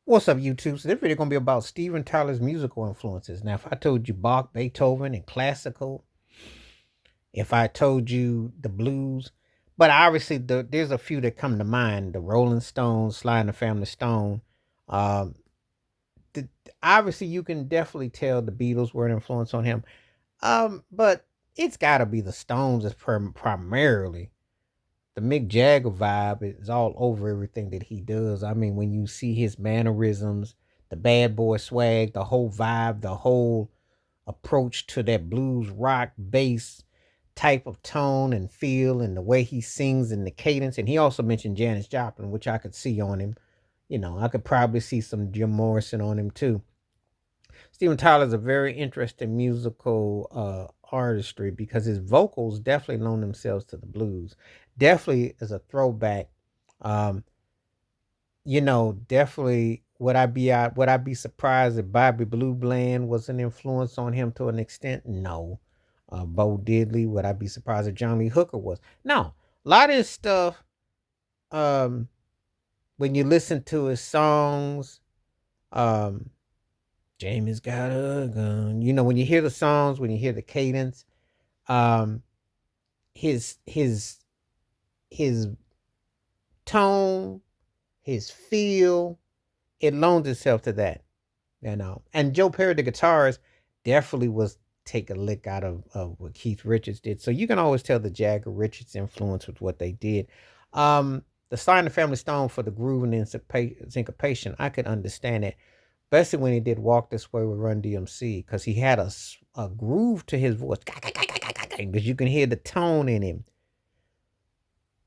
What's up, YouTube? So this video gonna be about Steven Tyler's musical influences. Now, if I told you Bach, Beethoven, and classical, if I told you the blues, but obviously there's a few that come to mind: the Rolling Stones, Sly and the Family Stone. Um, the, Obviously, you can definitely tell the Beatles were an influence on him. But it's got to be the Stones as primarily. The Mick Jagger vibe is all over everything that he does. I mean, when you see his mannerisms, the bad boy swag, the whole vibe, the whole approach to that blues rock bass type of tone and feel, and the way he sings and the cadence. And he also mentioned Janis Joplin, which I could see on him. You know, I could probably see some Jim Morrison on him too. Steven Tyler's a very interesting musical artistry because his vocals definitely loan themselves to the blues. Definitely is a throwback. Um, definitely would I be surprised if Bobby Blue Bland was an influence on him to an extent? No. Bo Diddley, would I be surprised if John Lee Hooker was? No. A lot of his stuff, um, when you listen to his songs, um, Jamie's got a gun. When you hear the songs, when you hear the cadence, um, his his his tone, his feel, it loans itself to that. And Joe Perry, the guitarist, definitely was take a lick out of what Keith Richards did. So you can always tell the Jagger Richards influence with what they did. The Sly and the Family Stone for the groove and syncopation, I could understand it, especially when he did Walk This Way with Run DMC, because he had a groove to his voice, because you can hear the tone in him.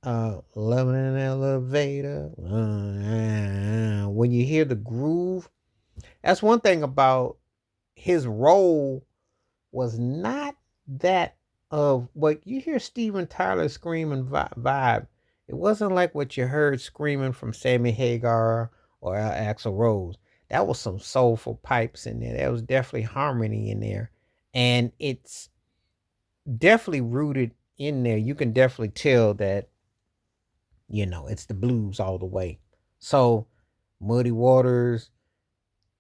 Loving an elevator. When you hear the groove, that's one thing about his role was not that of what you hear Steven Tyler screaming vibe. It wasn't like what you heard screaming from Sammy Hagar or Axl Rose. That was some soulful pipes in there. There was definitely harmony in there. And it's definitely rooted in there. You can definitely tell that, it's the blues all the way. So Muddy Waters,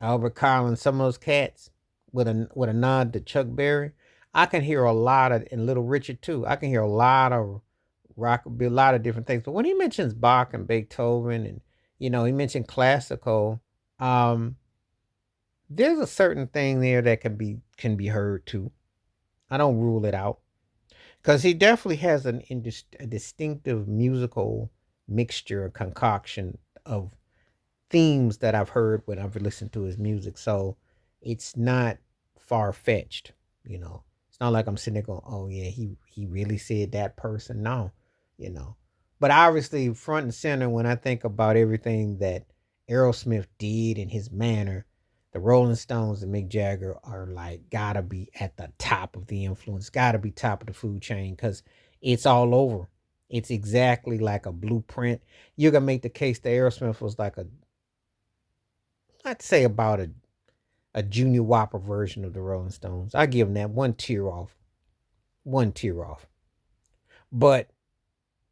Albert Collins, some of those cats with a nod to Chuck Berry. I can hear a lot of, and Little Richard too. I can hear a lot of rockabilly, a lot of different things. But when he mentions Bach and Beethoven, and he mentioned classical, um, there's a certain thing there that can be heard too. I don't rule it out because he definitely has a distinctive musical mixture, concoction of themes that I've heard when I've listened to his music. So it's not far fetched, you know. It's not like I'm sitting there going, "Oh yeah, he really said that person." No, you know. But obviously, front and center when I think about everything that Aerosmith did in his manner, the Rolling Stones and Mick Jagger are like gotta be at the top of the influence, gotta be top of the food chain because it's all over. It's exactly like a blueprint. You can make the case that Aerosmith was like I'd say about a Junior Whopper version of the Rolling Stones. I give them that one tear off, one tear off. But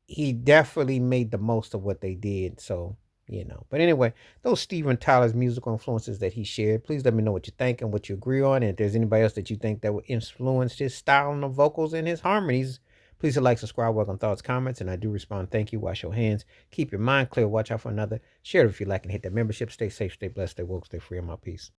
he definitely made the most of what they did. So, But anyway, those Steven Tyler's musical influences that he shared, please let me know what you think and what you agree on. And if there's anybody else that you think that would influence his style and the vocals and his harmonies, please hit like, subscribe, welcome thoughts, comments, and I do respond. Thank you. Wash your hands. Keep your mind clear. Watch out for another. Share it if you like and hit that membership. Stay safe, stay blessed, stay woke, stay free. I'm out. Peace.